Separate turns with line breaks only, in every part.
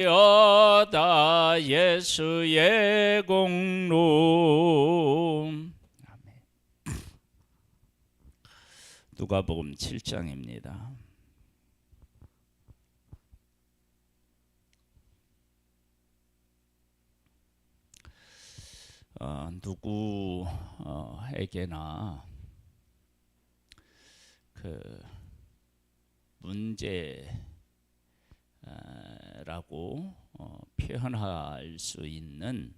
여다 예수의 공로. 아멘. 누가복음 7장입니다. 누구에게나 그 문제라고 표현할 수 있는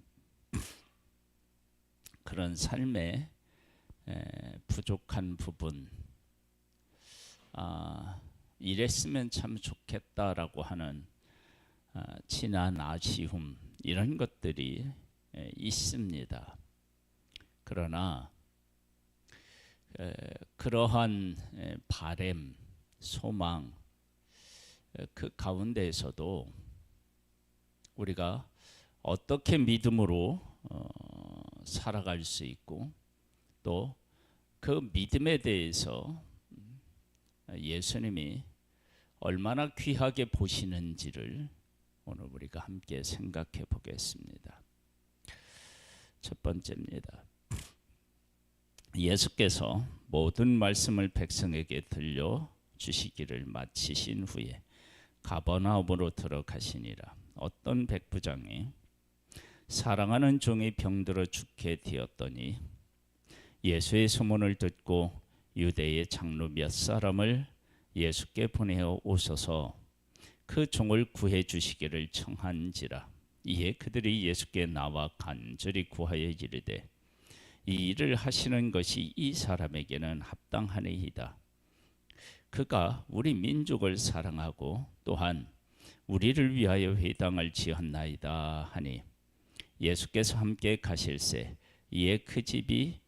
그런 삶의 부족한 부분, 이랬으면 참 좋겠다라고 하는 지난 아쉬움, 이런 것들이 있습니다. 그러나 그러한 바램, 소망, 그 가운데에서도 우리가 어떻게 믿음으로 살아갈 수 있고, 또 그 믿음에 대해서 예수님이 얼마나 귀하게 보시는지를 오늘 우리가 함께 생각해 보겠습니다. 첫 번째입니다. 예수께서 모든 말씀을 백성에게 들려 주시기를 마치신 후에 가버나움으로 들어가시니라. 어떤 백부장이 사랑하는 종이 병들어 죽게 되었더니 예수의 소문을 듣고 유대의 장로 몇 사람을 예수께 보내어 오셔서 그 종을 구해 주시기를 청한지라. 이에 그들이 예수께 나와 간절히 구하여 이르되 이 일을 하시는 것이 이 사람에게는 합당하니이다. 그가 우리 민족을 사랑하고 또한 우리를 위하여 회당을 지었나이다 하니 예수께서 함께 가실새 이에 그 집이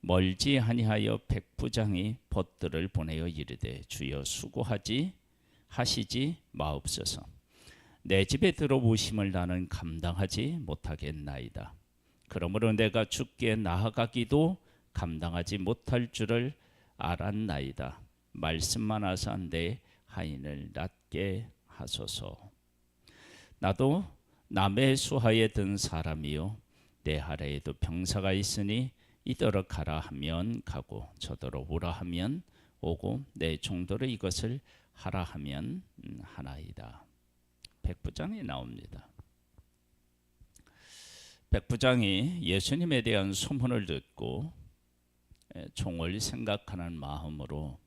멀지 아니하여 백부장이 벗들을 보내어 이르되 주여 수고하지 하시지 마옵소서. 내 집에 들어오심을 나는 감당하지 못하겠나이다. 그러므로 내가 주께 나아가기도 감당하지 못할 줄을 알았나이다. 말씀만 하사 내 하인을 낫게 하소서. 나도 남의 수하에 든 사람이요 내 아래에도 병사가 있으니 이더러 가라 하면 가고 저더러 오라 하면 오고 내 종도로 이것을 하라 하면 하나이다. 백부장이 나옵니다. 백부장이 예수님에 대한 소문을 듣고 종을 생각하는 마음으로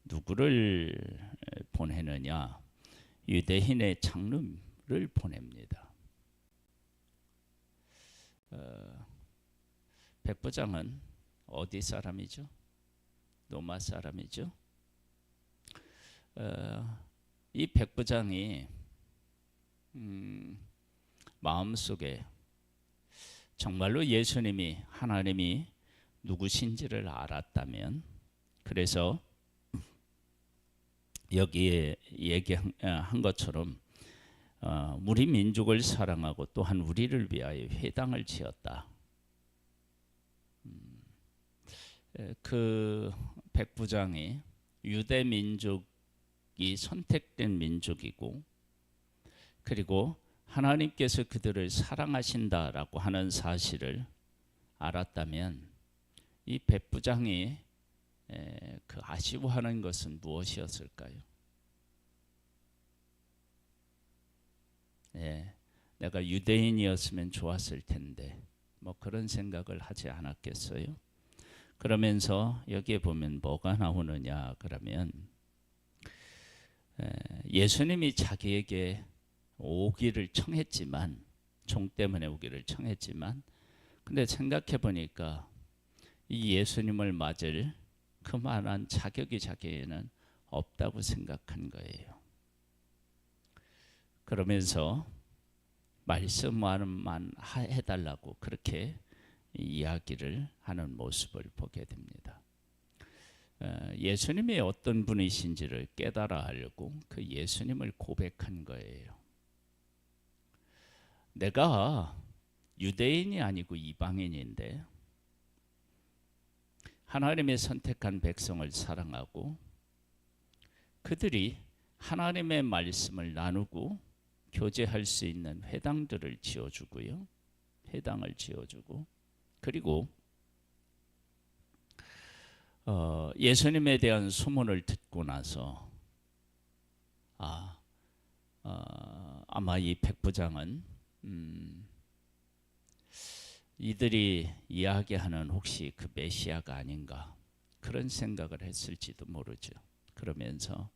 누구를 보내느냐? 유대인의 장로를 보냅니다. 백부장은 어디 사람이죠? 로마 사람이죠. 이 백부장이 마음속에 정말로 예수님이 하나님이 누구신지를 알았다면, 그래서 여기에 얘기한 것처럼 우리 민족을 사랑하고 또한 우리를 위하여 회당을 지었다. 그 백부장이 유대 민족이 선택된 민족이고, 그리고 하나님께서 그들을 사랑하신다라고 하는 사실을 알았다면 이 백부장이 그 아쉬워하는 것은 무엇이었을까요? 내가 유대인이었으면 좋았을 텐데 뭐 그런 생각을 하지 않았겠어요? 그러면서 여기에 보면 뭐가 나오느냐 그러면 예수님이 자기에게 오기를 청했지만, 종 때문에 오기를 청했지만, 근데 생각해 보니까 이 예수님을 맞을 그만한 자격이 자기에는 없다고 생각한 거예요. 그러면서 말씀만 해달라고 그렇게 이야기를 하는 모습을 보게 됩니다. 예수님이 어떤 분이신지를 깨달아 알고 그 예수님을 고백한 거예요. 내가 유대인이 아니고 이방인인데 하나님의 선택한 백성을 사랑하고 그들이 하나님의 말씀을 나누고 교제할 수 있는 회당들을 지어주고요. 회당을 지어주고, 그리고 예수님에 대한 소문을 듣고 나서 아마 이 백부장은 이들이 이야기하는 혹시 그 메시아가 아닌가, 그런 생각을 했을지도 모르죠. 그러면서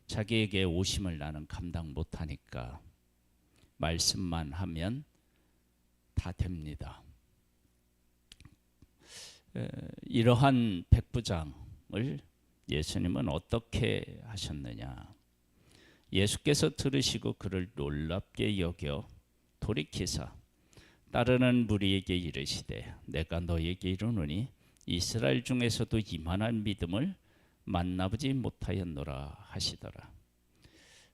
자기에게 오심을 나는 감당 못하니까 말씀만 하면 다 됩니다. 이러한 백부장을 예수님은 어떻게 하셨느냐. 예수께서 들으시고 그를 놀랍게 여겨 돌이키사 따르는 무리에게 이르시되 내가 너에게 이르노니 이스라엘 중에서도 이만한 믿음을 만나보지 못하였노라 하시더라.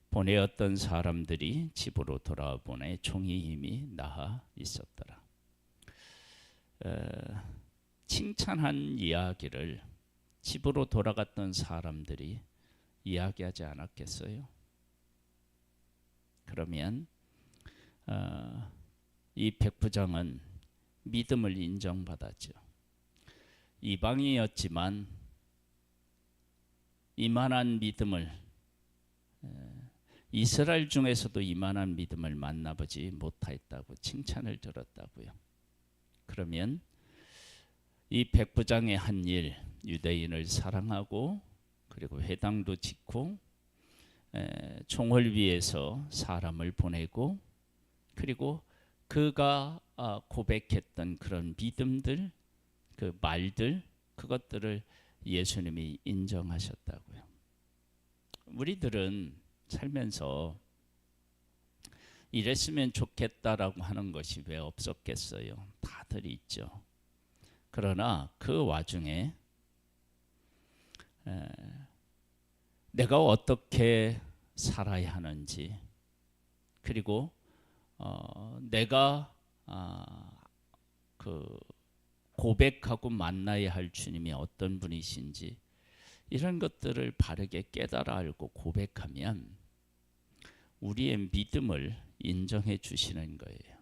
보내었던 사람들이 집으로 돌아보내 종이 이미 나아 있었더라. 칭찬한 이야기를 집으로 돌아갔던 사람들이 이야기하지 않았겠어요? 그러면 이 백부장은 믿음을 인정받았죠. 이방인이었지만 이만한 믿음을, 이스라엘 중에서도 이만한 믿음을 만나보지 못하였다고 칭찬을 들었다고요. 그러면 이 백부장의 한 일, 유대인을 사랑하고 그리고 회당도 짓고 총을 위해서 사람을 보내고, 그리고 그가 고백했던 그런 믿음들, 그 말들, 그것들을 예수님이 인정하셨다고요. 우리들은 살면서 이랬으면 좋겠다라고 하는 것이 왜 없었겠어요? 다들 있죠. 그러나 그 와중에 내가 어떻게 살아야 하는지, 그리고 내가 그 고백하고 만나야 할 주님이 어떤 분이신지, 이런 것들을 바르게 깨달아 알고 고백하면 우리의 믿음을 인정해 주시는 거예요.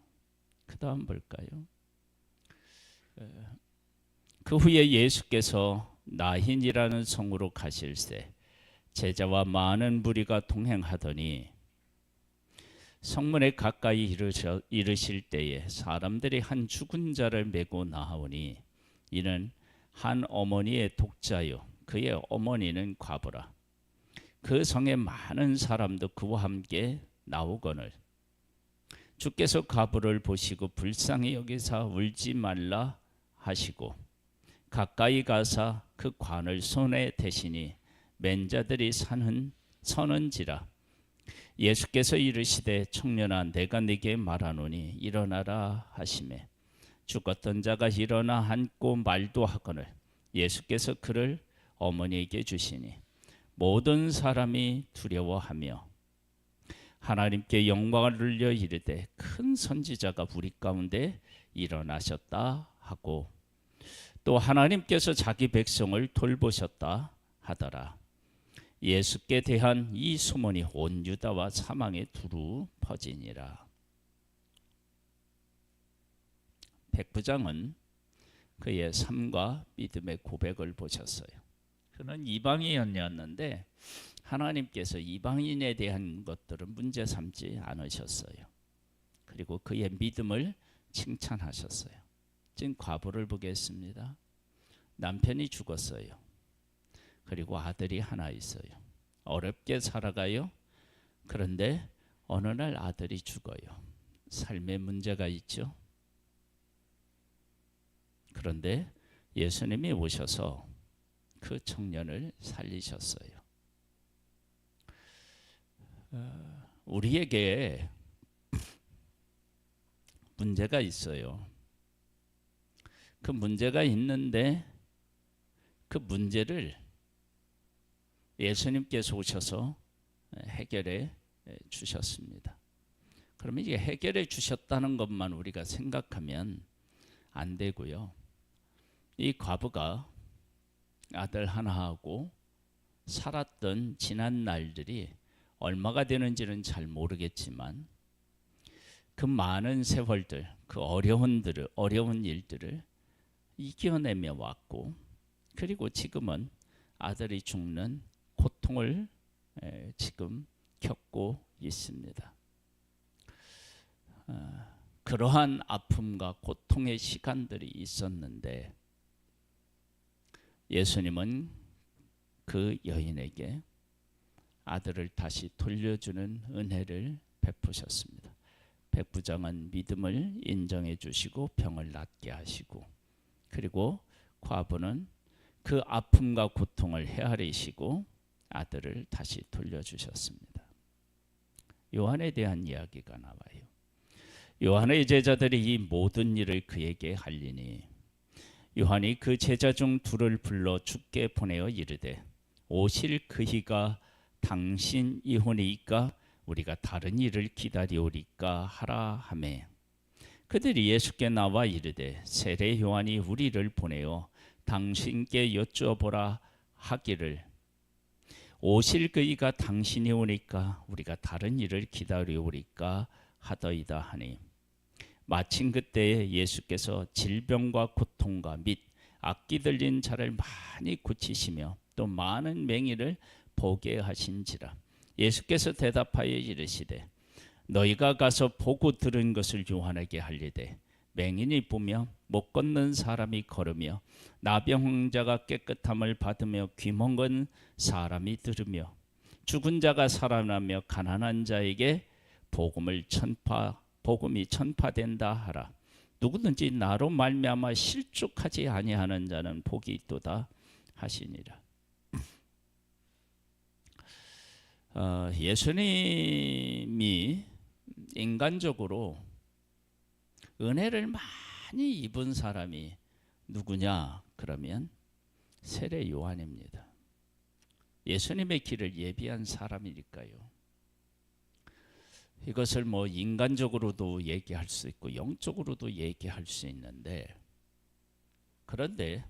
그 다음 볼까요? 그 후에 예수께서 나힌이라는 성으로 가실새 제자와 많은 무리가 동행하더니 성문에 가까이 이르실 때에 사람들이 한 죽은 자를 메고 나오니 이는 한 어머니의 독자요 그의 어머니는 과부라. 그 성에 많은 사람도 그와 함께 나오거늘 주께서 과부를 보시고 불쌍히 여기사 울지 말라 하시고 가까이 가사 그 관을 손에 대시니 맨 자들이 서는지라. 예수께서 이르시되 청년아 내가 네게 말하노니 일어나라 하시매 죽었던 자가 일어나 앉고 말도 하거늘 예수께서 그를 어머니에게 주시니 모든 사람이 두려워하며 하나님께 영광을 돌려 이르되 큰 선지자가 우리 가운데 일어나셨다 하고 또 하나님께서 자기 백성을 돌보셨다 하더라. 예수께 대한 이 소문이 온 유다와 사방에 두루 퍼지니라. 백부장은 그의 삶과 믿음의 고백을 보셨어요. 그는 이방인이었는데 하나님께서 이방인에 대한 것들은 문제 삼지 않으셨어요. 그리고 그의 믿음을 칭찬하셨어요. 지금 과부를 보겠습니다. 남편이 죽었어요. 그리고 아들이 하나 있어요. 어렵게 살아가요. 그런데 어느 날 아들이 죽어요. 삶에 문제가 있죠. 그런데 예수님이 오셔서 그 청년을 살리셨어요. 우리에게 문제가 있어요. 그 문제가 있는데 그 문제를 예수님께서 오셔서 해결해 주셨습니다. 그러면 이게 해결해 주셨다는 것만 우리가 생각하면 안 되고요. 이 과부가 아들 하나하고 살았던 지난 날들이 얼마가 되는지는 잘 모르겠지만 그 많은 세월들, 그 어려운 일들을 이겨내며 왔고, 그리고 지금은 아들이 죽는 고통을 지금 겪고 있습니다. 그러한 아픔과 고통의 시간들이 있었는데 예수님은 그 여인에게 아들을 다시 돌려주는 은혜를 베푸셨습니다. 백부장은 믿음을 인정해 주시고 병을 낫게 하시고, 그리고 과부는 그 아픔과 고통을 헤아리시고 아들을 다시 돌려주셨습니다. 요한에 대한 이야기가 나와요. 요한의 제자들이 이 모든 일을 그에게 알리니 요한이 그 제자 중 둘을 불러 주께 보내어 이르되 오실 그이가 당신이오니이까 우리가 다른 일을 기다리오리까 하라 하매, 그들이 예수께 나와 이르되 세례 요한이 우리를 보내어 당신께 여쭈어보라 하기를 오실 그이가 당신이 오니까 우리가 다른 일을 기다리오리까 하더이다 하니, 마침 그때에 예수께서 질병과 고통과 및 악기 들린 자를 많이 고치시며 또 많은 맹인을 보게 하신지라. 예수께서 대답하여 이르시되 너희가 가서 보고 들은 것을 요한에게 알리되 맹인이 보며 못 걷는 사람이 걸으며 나병 환자가 깨끗함을 받으며 귀멍은 사람이 들으며 죽은 자가 살아나며 가난한 자에게 복음이 전파된다 하라. 누구든지 나로 말미암아 실족하지 아니하는 자는 복이 있도다 하시니라. 예수님이 인간적으로 은혜를 많이 입은 사람이 누구냐? 그러면 세례 요한입니다. 예수님의 길을 예비한 사람이니까요. 이것을 뭐 인간적으로도 얘기할 수 있고 영적으로도 얘기할 수 있는데, 그런데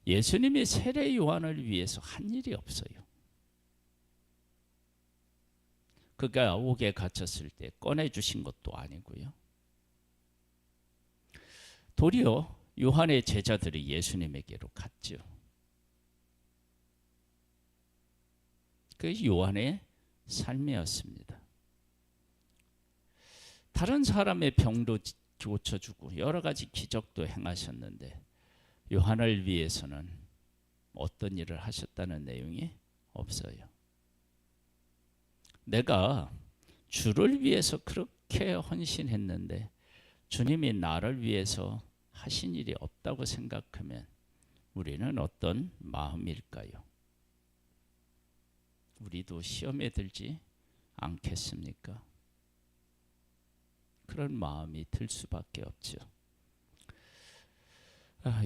예수님이 세례 요한을 위해서 한 일이 없어요. 그가 옥에 갇혔을 때 꺼내주신 것도 아니고요. 도리어 요한의 제자들이 예수님에게로 갔죠. 그 요한의 삶이었습니다. 다른 사람의 병도 고쳐주고 여러 가지 기적도 행하셨는데 요한을 위해서는 어떤 일을 하셨다는 내용이 없어요. 내가 주를 위해서 그렇게 헌신했는데 주님이 나를 위해서 하신 일이 없다고 생각하면 우리는 어떤 마음일까요? 우리도 시험에 들지 않겠습니까? 그런 마음이 들 수밖에 없죠.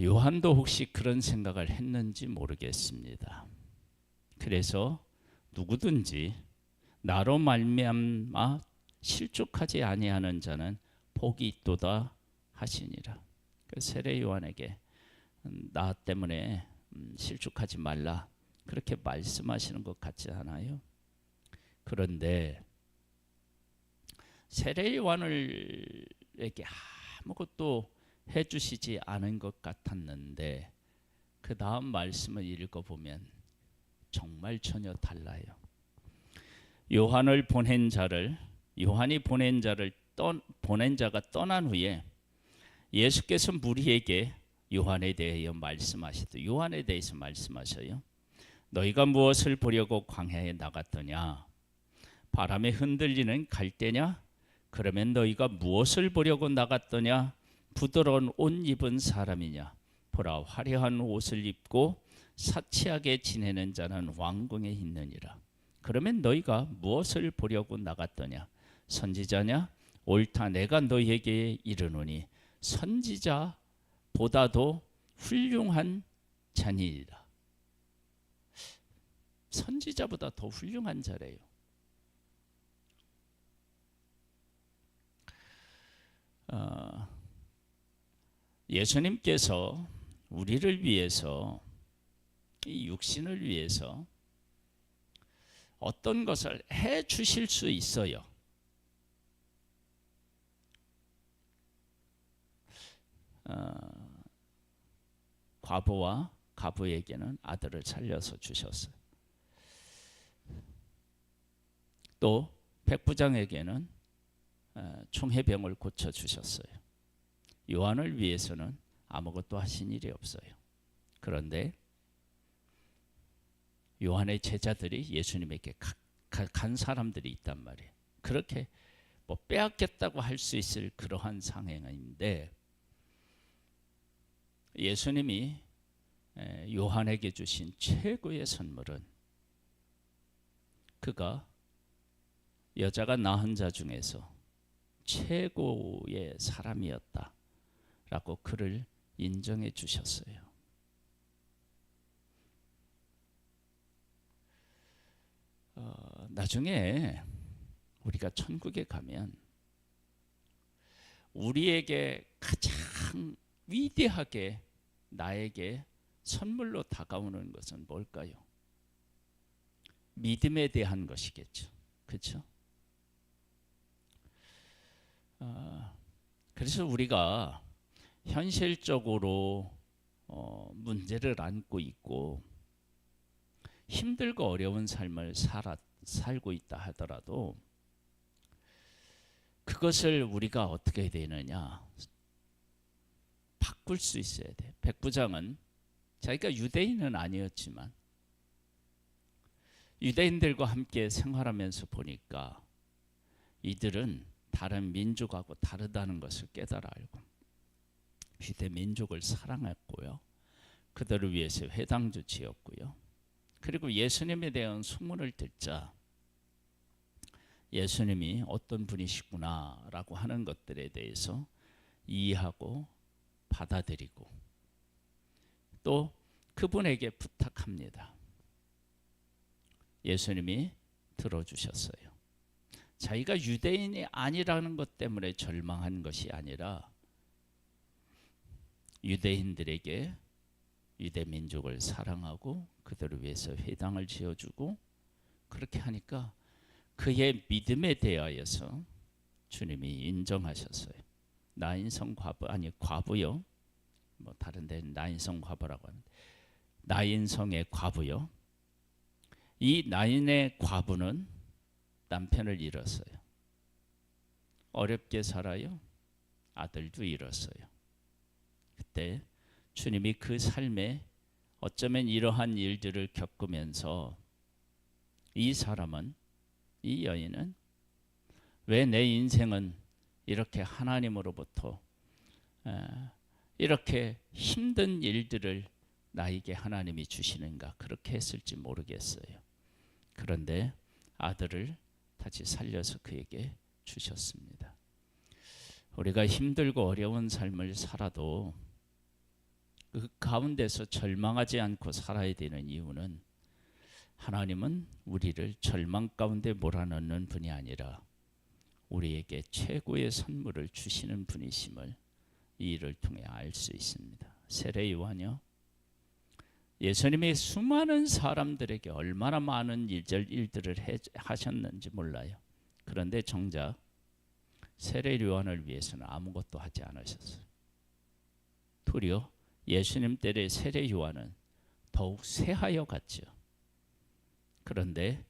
요한도 혹시 그런 생각을 했는지 모르겠습니다. 그래서 누구든지 나로 말미암아 실족하지 아니하는 자는 복이 있도다 하시니라. 그 세례 요한에게 나 때문에 실족하지 말라 그렇게 말씀하시는 것 같지 않아요? 그런데 세례 요한에게 아무것도 해주시지 않은 것 같았는데 그 다음 말씀을 읽어보면 정말 전혀 달라요. 요한이 보낸 자가 떠난 후에 예수께서 무리에게 요한에 대해서 말씀하셔요. 너희가 무엇을 보려고 광야에 나갔더냐? 바람에 흔들리는 갈대냐? 그러면 너희가 무엇을 보려고 나갔더냐? 부드러운 옷 입은 사람이냐? 보라, 화려한 옷을 입고 사치하게 지내는 자는 왕궁에 있느니라. 그러면 너희가 무엇을 보려고 나갔더냐? 선지자냐? 옳다, 내가 너희에게 이르노니 선지자보다도 훌륭한 자니라. 선지자보다 더 훌륭한 자래요. 예수님께서 우리를 위해서, 이 육신을 위해서 어떤 것을 해 주실 수 있어요. 과부와 가부에게는 아들을 살려서 주셨어요. 또 백부장에게는 총해병을 고쳐 주셨어요. 요한을 위해서는 아무것도 하신 일이 없어요. 그런데 요한의 제자들이 예수님에게 간 사람들이 있단 말이에요. 그렇게 뭐 빼앗겼다고 할 수 있을 그러한 상황인데 예수님이 요한에게 주신 최고의 선물은 그가 여자가 낳은 자 중에서 최고의 사람이었다라고 그를 인정해 주셨어요. 나중에 우리가 천국에 가면 우리에게 가장 위대하게 나에게 선물로 다가오는 것은 뭘까요? 믿음에 대한 것이겠죠. 그렇죠? 그래서 우리가 현실적으로 문제를 안고 있고 힘들고 어려운 삶을 살고 있다 하더라도 그것을 우리가 어떻게 해야 되느냐, 바꿀 수 있어야 돼. 백부장은 자기가 유대인은 아니었지만 유대인들과 함께 생활하면서 보니까 이들은 다른 민족하고 다르다는 것을 깨달아 알고 유대 민족을 사랑했고요. 그들을 위해서 회당도 지었고요. 그리고 예수님에 대한 소문을 듣자 예수님이 어떤 분이시구나라고 하는 것들에 대해서 이해하고 받아들이고 또 그분에게 부탁합니다. 예수님이 들어주셨어요. 자기가 유대인이 아니라는 것 때문에 절망한 것이 아니라 유대인들에게 유대 민족을 사랑하고 그들을 위해서 회당을 지어주고 그렇게 하니까 그의 믿음에 대하여서 주님이 인정하셨어요. 나인성 과부, 아니 과부요. 뭐 다른 데는 나인성 과부라고 하는데 나인성의 과부요. 이 나인의 과부는 남편을 잃었어요. 어렵게 살아요. 아들도 잃었어요. 그때 주님이 그 삶에 어쩌면 이러한 일들을 겪으면서 이 사람은, 이 여인은 왜 내 인생은 이렇게 하나님으로부터 이렇게 힘든 일들을 나에게 하나님이 주시는가 그렇게 했을지 모르겠어요. 그런데 아들을 다시 살려서 그에게 주셨습니다. 우리가 힘들고 어려운 삶을 살아도 그 가운데서 절망하지 않고 살아야 되는 이유는 하나님은 우리를 절망 가운데 몰아넣는 분이 아니라 우리에게 최고의 선물을 주시는 분이심을 이 일을 통해 알 수 있습니다. 세례 요한이요. 예수님이 수많은 사람들에게 얼마나 많은 일들을 하셨는지 몰라요. 그런데 정작 세례 요한을 위해서는 아무것도 하지 않으셨어요. 도리어 예수님 때의 세례 요한은 더욱 쇠하여 갔죠. 그런데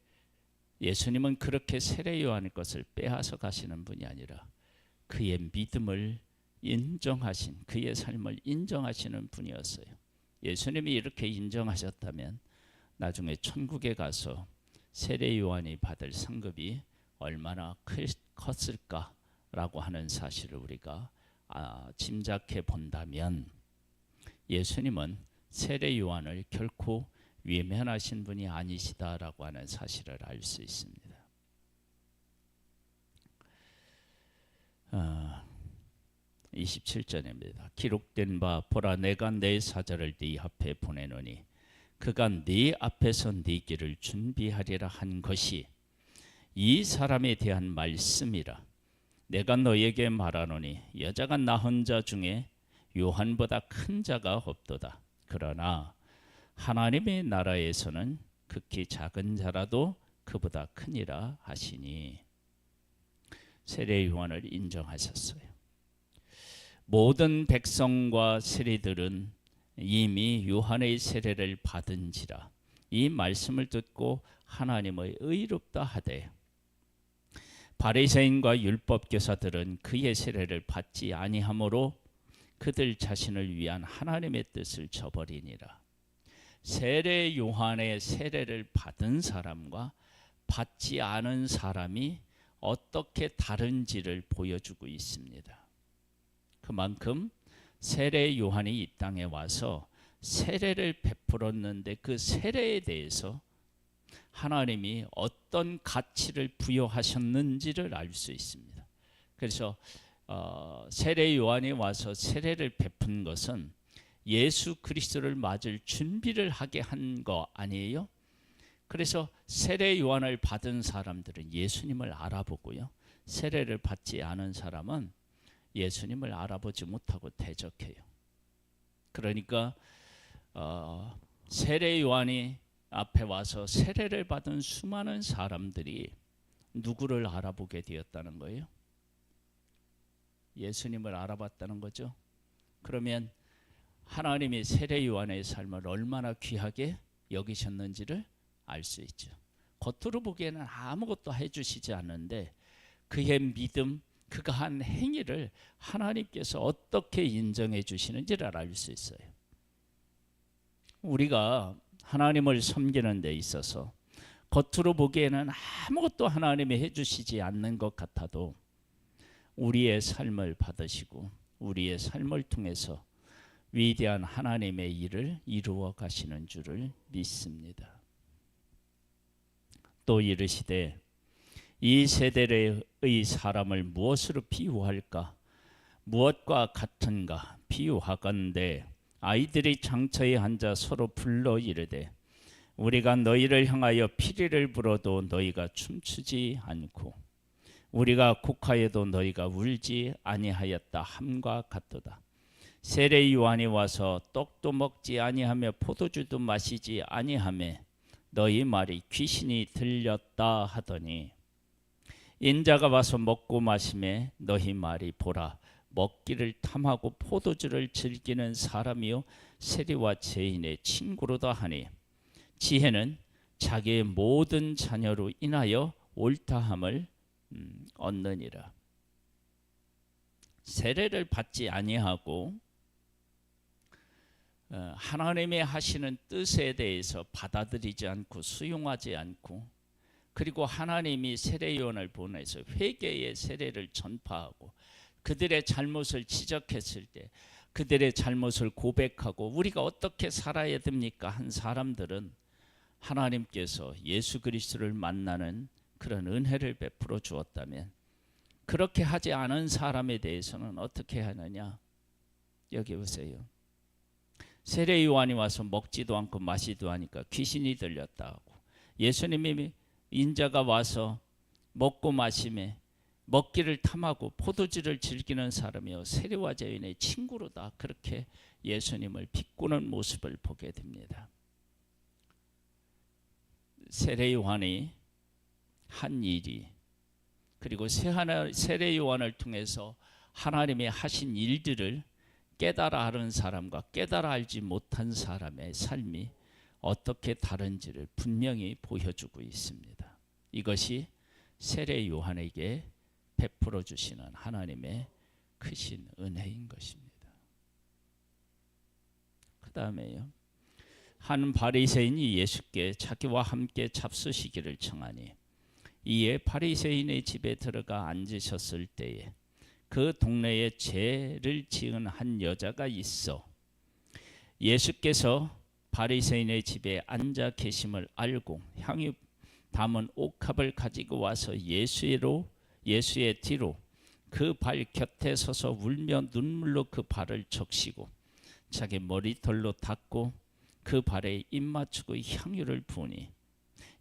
예수님은 그렇게 세례 요한의 것을 빼앗아 가시는 분이 아니라 그의 믿음을 인정하신, 그의 삶을 인정하시는 분이었어요. 예수님이 이렇게 인정하셨다면 나중에 천국에 가서 세례 요한이 받을 상급이 얼마나 컸을까라고 하는 사실을 우리가 짐작해 본다면 예수님은 세례 요한을 결코 외면하신 분이 아니시다라고 하는 사실을 알 수 있습니다. 27절입니다. 기록된 바 보라 내가 내 사자를 네 앞에 보내노니 그가 네 앞에서 네 길을 준비하리라 한 것이 이 사람에 대한 말씀이라. 내가 너에게 말하노니 여자가 낳은 자 중에 요한보다 큰 자가 없도다. 그러나 하나님의 나라에서는 극히 작은 자라도 그보다 크니라 하시니 세례 요한을 인정하셨어요. 모든 백성과 세리들은 이미 요한의 세례를 받은지라. 이 말씀을 듣고 하나님의 의롭다 하되 바리새인과 율법 교사들은 그의 세례를 받지 아니하므로 그들 자신을 위한 하나님의 뜻을 저버리니라. 세례 요한의 세례를 받은 사람과 받지 않은 사람이 어떻게 다른지를 보여주고 있습니다. 그만큼 세례 요한이 이 땅에 와서 세례를 베풀었는데 그 세례에 대해서 하나님이 어떤 가치를 부여하셨는지를 알 수 있습니다. 그래서 세례 요한이 와서 세례를 베푼 것은 예수 그리스도를 맞을 준비를 하게 한 거 아니에요? 그래서 세례 요한을 받은 사람들은 예수님을 알아보고요. 세례를 받지 않은 사람은 예수님을 알아보지 못하고 대적해요. 그러니까 세례 요한이 앞에 와서 세례를 받은 수많은 사람들이 누구를 알아보게 되었다는 거예요? 예수님을 알아봤다는 거죠. 그러면 하나님이 세례 요한의 삶을 얼마나 귀하게 여기셨는지를 알 수 있죠. 겉으로 보기에는 아무것도 해주시지 않는데 그의 믿음, 그가 한 행위를 하나님께서 어떻게 인정해 주시는지를 알 수 있어요. 우리가 하나님을 섬기는 데 있어서 겉으로 보기에는 아무것도 하나님이 해주시지 않는 것 같아도 우리의 삶을 받으시고 우리의 삶을 통해서 위대한 하나님의 일을 이루어 가시는 줄을 믿습니다. 또 이르시되 이 세대의 사람을 무엇으로 비유할까? 무엇과 같은가? 비유하건대 아이들이 장터에 앉아 서로 불러 이르되 우리가 너희를 향하여 피리를 불어도 너희가 춤추지 않고 우리가 곡하여도 너희가 울지 아니하였다 함과 같도다. 세례 요한이 와서 떡도 먹지 아니하며 포도주도 마시지 아니하며 너희 말이 귀신이 들렸다 하더니 인자가 와서 먹고 마시매 너희 말이 보라 먹기를 탐하고 포도주를 즐기는 사람이요 세리와 죄인의 친구로다 하니 지혜는 자기의 모든 자녀로 인하여 옳다함을 얻느니라. 세례를 받지 아니하고 하나님의 하시는 뜻에 대해서 받아들이지 않고 수용하지 않고 그리고 하나님이 세례 요한을 보내서 회개의 세례를 전파하고 그들의 잘못을 지적했을 때 그들의 잘못을 고백하고 우리가 어떻게 살아야 됩니까? 한 사람들은 하나님께서 예수 그리스도를 만나는 그런 은혜를 베풀어 주었다면 그렇게 하지 않은 사람에 대해서는 어떻게 하느냐? 여기 보세요. 세례 요한이 와서 먹지도 않고 마시지도 하니까 귀신이 들렸다 하고 예수님이 인자가 와서 먹고 마시매 먹기를 탐하고 포도주를 즐기는 사람이요 세리와 죄인의 친구로다 그렇게 예수님을 비꼬는 모습을 보게 됩니다. 세례 요한이 한 일이 그리고 세례 요한을 통해서 하나님이 하신 일들을 깨달아 아는 사람과 깨달아 알지 못한 사람의 삶이 어떻게 다른지를 분명히 보여주고 있습니다. 이것이 세례 요한에게 베풀어 주시는 하나님의 크신 은혜인 것입니다. 그 다음에요. 한 바리새인이 예수께 자기와 함께 잡수시기를 청하니 이에 바리새인의 집에 들어가 앉으셨을 때에 그 동네에 죄를 지은 한 여자가 있어 예수께서 바리새인의 집에 앉아 계심을 알고 향유 담은 옥합을 가지고 와서 예수의 뒤로 그 발 곁에 서서 울며 눈물로 그 발을 적시고 자기 머리털로 닦고 그 발에 입 맞추고 향유를 부으니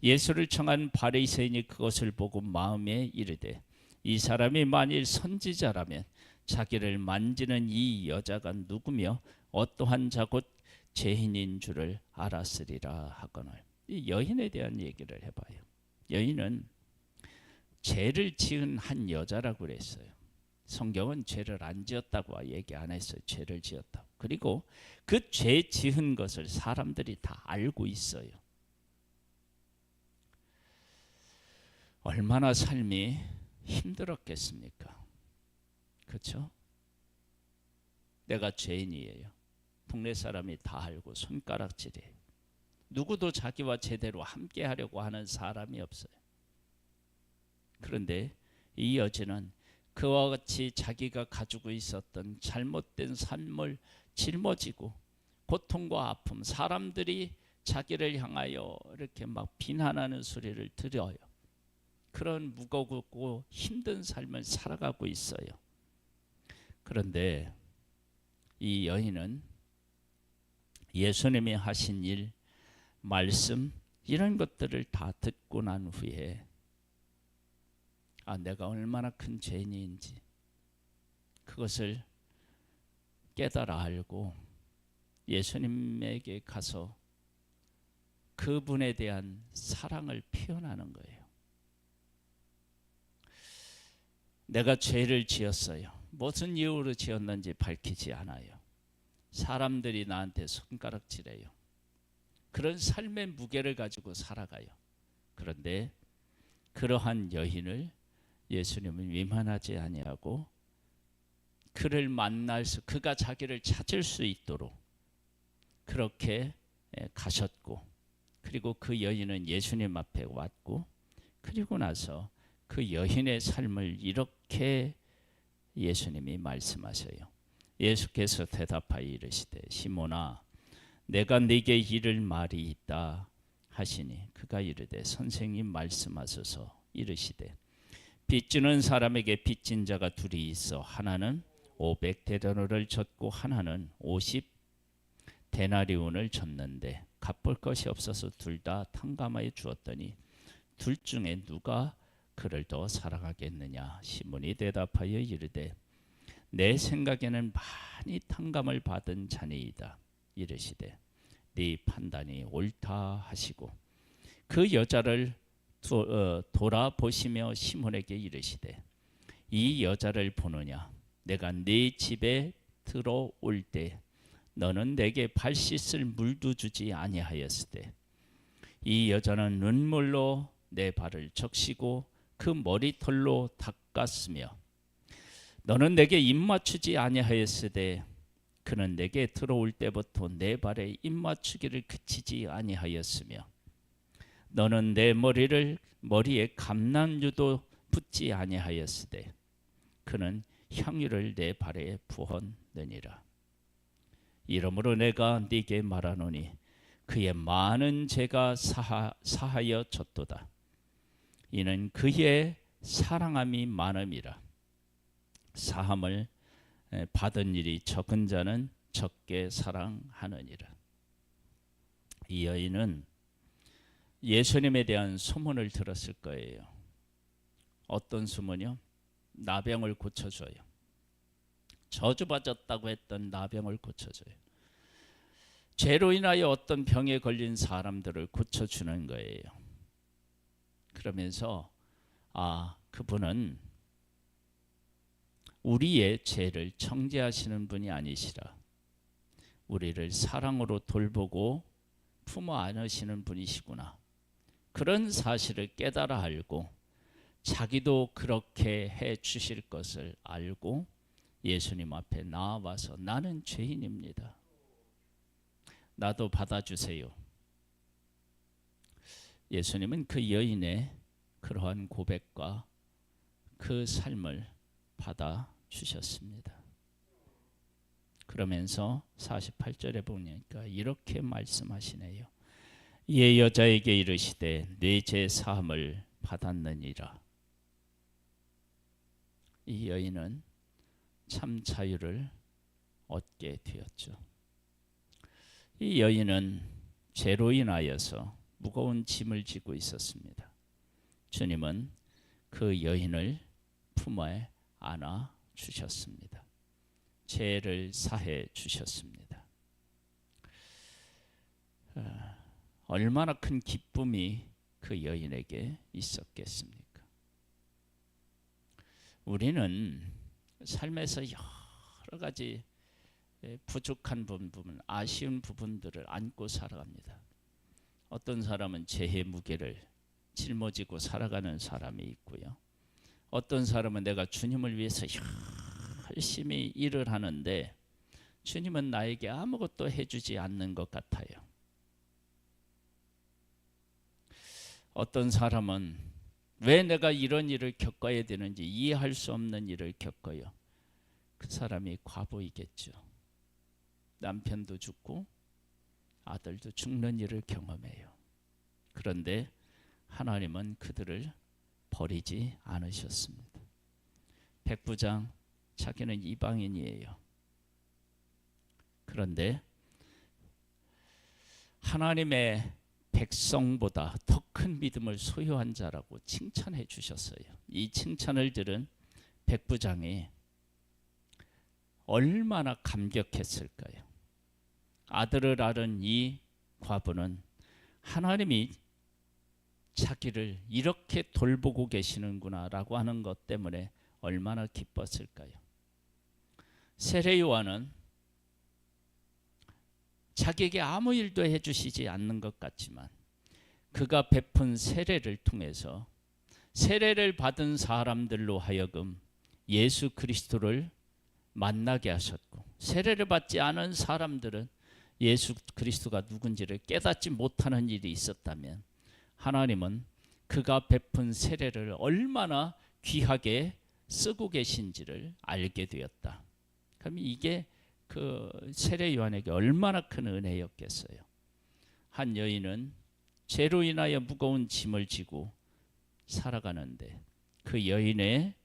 예수를 청한 바리새인이 그것을 보고 마음에 이르되 이 사람이 만일 선지자라면 자기를 만지는 이 여자가 누구며 어떠한 자 곧 죄인인 줄을 알았으리라 하거늘. 이 여인에 대한 얘기를 해봐요. 여인은 죄를 지은 한 여자라고 그랬어요. 성경은 죄를 안 지었다고 얘기 안 했어요. 죄를 지었다고. 그리고 그 죄 지은 것을 사람들이 다 알고 있어요. 얼마나 삶이 힘들었겠습니까? 그렇죠? 내가 죄인이에요. 동네 사람이 다 알고 손가락질이에요. 누구도 자기와 제대로 함께 하려고 하는 사람이 없어요. 그런데 이 여자는 그와 같이 자기가 가지고 있었던 잘못된 삶을 짊어지고 고통과 아픔, 사람들이 자기를 향하여 이렇게 막 비난하는 소리를 들어요. 그런 무겁고 힘든 삶을 살아가고 있어요. 그런데 이 여인은 예수님이 하신 일, 말씀 이런 것들을 다 듣고 난 후에 내가 얼마나 큰 죄인인지 그것을 깨달아 알고 예수님에게 가서 그분에 대한 사랑을 표현하는 거예요. 내가 죄를 지었어요. 무슨 이유로 지었는지 밝히지 않아요. 사람들이 나한테 손가락질해요. 그런 삶의 무게를 가지고 살아가요. 그런데 그러한 여인을 예수님은 위만하지 아니하고 그를 만나서 그가 자기를 찾을 수 있도록 그렇게 가셨고, 그리고 그 여인은 예수님 앞에 왔고, 그리고 나서 그 여인의 삶을 이렇게 예수님이 말씀하셔요. 예수께서 대답하여 이르시되 시몬아 내가 네게 이를 말이 있다 하시니 그가 이르되 선생님 말씀하소서. 이르시되 빚주는 사람에게 빚진 자가 둘이 있어 하나는 500데나리온을 졌고 하나는 50데나리온을 졌는데 갚을 것이 없어서 둘 다 탕감하여 주었더니 둘 중에 누가 그를 더 사랑하겠느냐. 시몬이 대답하여 이르되 내 생각에는 많이 탕감을 받은 자니이다. 이르시되 네 판단이 옳다 하시고 그 여자를 돌아보시며 시몬에게 이르시되 이 여자를 보느냐. 내가 네 집에 들어올 때 너는 내게 발 씻을 물도 주지 아니하였으되 이 여자는 눈물로 내 발을 적시고 그 머리털로 닦았으며 너는 내게 입 맞추지 아니하였으되 그는 내게 들어올 때부터 내 발에 입 맞추기를 그치지 아니하였으며 너는 내 머리에 감람유도 붓지 아니하였으되 그는 향유를 내 발에 부었느니라. 이러므로 내가 네게 말하노니 그의 많은 죄가 사하여 졌도다. 이는 그의 사랑함이 많음이라. 사함을 받은 일이 적은 자는 적게 사랑하느니라. 이 여인은 예수님에 대한 소문을 들었을 거예요. 어떤 소문이요? 나병을 고쳐줘요. 저주받았다고 했던 나병을 고쳐줘요. 죄로 인하여 어떤 병에 걸린 사람들을 고쳐주는 거예요. 그러면서 그분은 우리의 죄를 청지하시는 분이 아니시라. 우리를 사랑으로 돌보고 품어 안으시는 분이시구나. 그런 사실을 깨달아 알고 자기도 그렇게 해 주실 것을 알고 예수님 앞에 나와서 나는 죄인입니다. 나도 받아주세요. 예수님은 그 여인의 그러한 고백과 그 삶을 받아주셨습니다. 그러면서 48절에 보니까 이렇게 말씀하시네요. 이 여자에게 이르시되 네 죄 사함을 받았느니라. 이 여인은 참 자유를 얻게 되었죠. 이 여인은 죄로 인하여서 무거운 짐을 지고 있었습니다. 주님은 그 여인을 품에 안아 주셨습니다. 죄를 사해 주셨습니다. 얼마나 큰 기쁨이 그 여인에게 있었겠습니까? 우리는 삶에서 여러 가지 부족한 부분, 아쉬운 부분들을 안고 살아갑니다. 어떤 사람은 죄의 무게를 짊어지고 살아가는 사람이 있고요. 어떤 사람은 내가 주님을 위해서 열심히 일을 하는데 주님은 나에게 아무것도 해주지 않는 것 같아요. 어떤 사람은 왜 내가 이런 일을 겪어야 되는지 이해할 수 없는 일을 겪어요. 그 사람이 과부이겠죠. 남편도 죽고 아들도 죽는 일을 경험해요. 그런데 하나님은 그들을 버리지 않으셨습니다. 백부장, 자기는 이방인이에요. 그런데 하나님의 백성보다 더 큰 믿음을 소유한 자라고 칭찬해 주셨어요. 이 칭찬을 들은 백부장이 얼마나 감격했을까요? 아들을 낳은 이 과부는 하나님이 자기를 이렇게 돌보고 계시는구나 라고 하는 것 때문에 얼마나 기뻤을까요? 세례 요한은 자기에게 아무 일도 해주시지 않는 것 같지만 그가 베푼 세례를 통해서 세례를 받은 사람들로 하여금 예수 그리스도를 만나게 하셨고, 세례를 받지 않은 사람들은 예수 그리스도가 누군지를 깨닫지 못하는 일이 있었다면 하나님은 그가 베푼 세례를 얼마나 귀하게 쓰고 계신지를 알게 되었다. 그럼 이게 그 세례 요한에게 얼마나 큰 은혜였겠어요. 한 여인은 죄로 인하여 무거운 짐을 지고 살아가는데 그 여인을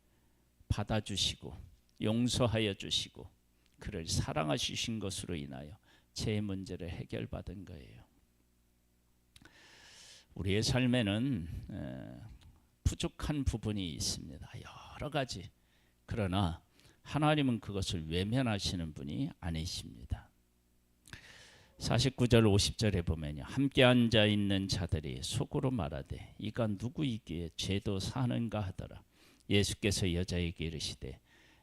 받아주시고 용서하여 주시고 그를 사랑하신 것으로 인하여 죄의 문제를 해결받은 거예요. 우리의 삶에는 부족한 부분이 있습니다. 여러 가지. 그러나 하나님은 그것을 외면하시는 분이 아니십니다. 49절 50절에 보면요, 함께 앉아 있는 자들이 속으로 말하되 이가 누구이기에 죄도 사는가 하더라. 예수께서 여자에게 이르시되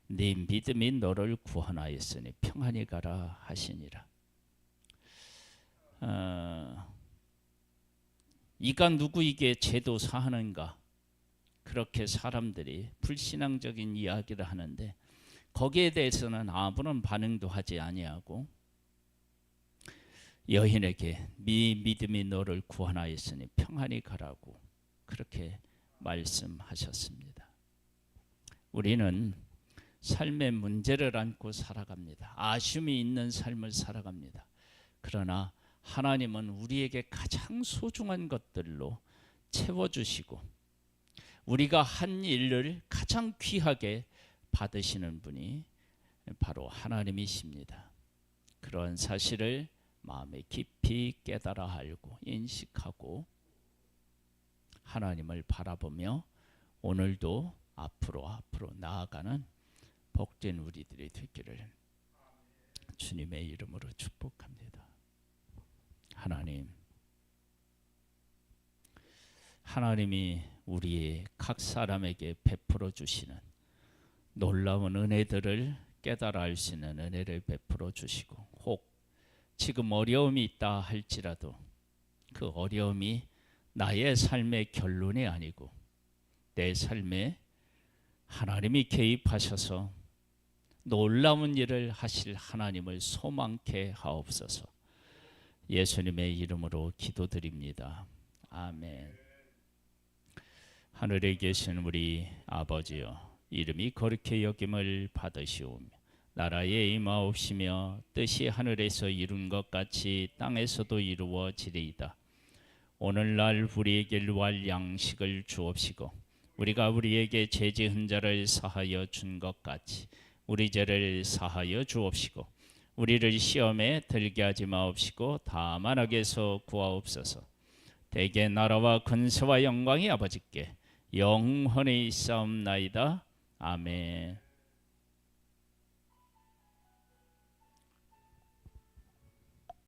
네 믿음이 너를 구원하였으니 평안히 가라 하시니라. 이가 누구이기에 죄도 사하는가, 그렇게 사람들이 불신앙적인 이야기를 하는데 거기에 대해서는 아무런 반응도 하지 아니하고 여인에게 네 믿음이 너를 구원하였으니 평안히 가라고 그렇게 말씀하셨습니다. 우리는 삶의 문제를 안고 살아갑니다. 아쉬움이 있는 삶을 살아갑니다. 그러나 하나님은 우리에게 가장 소중한 것들로 채워주시고 우리가 한 일을 가장 귀하게 받으시는 분이 바로 하나님이십니다. 그런 사실을 마음에 깊이 깨달아 알고 인식하고 하나님을 바라보며 오늘도 앞으로 나아가는 복된 우리들이 되기를 주님의 이름으로 축복합니다. 하나님이 우리 각 사람에게 베풀어 주시는 놀라운 은혜들을 깨달아 알 수 있는 은혜를 베풀어 주시고, 혹 지금 어려움이 있다 할지라도 그 어려움이 나의 삶의 결론이 아니고 내 삶에 하나님이 개입하셔서 놀라운 일을 하실 하나님을 소망케 하옵소서. 예수님의 이름으로 기도드립니다. 아멘. 하늘에 계신 우리 아버지여, 이름이 거룩히 여김을 받으시오며 나라에 임하옵시며 뜻이 하늘에서 이룬 것 같이 땅에서도 이루어지리이다. 오늘날 우리에게 일할 양식을 주옵시고 우리가 우리에게 죄 지은 자를 사하여 준 것 같이 우리 죄를 사하여 주옵시고 우리를 시험에 들게 하지 마옵시고 다만 악에서 구하옵소서. 대개 나라와 권세와 영광이 아버지께 영원히 있사옵나이다. 아멘.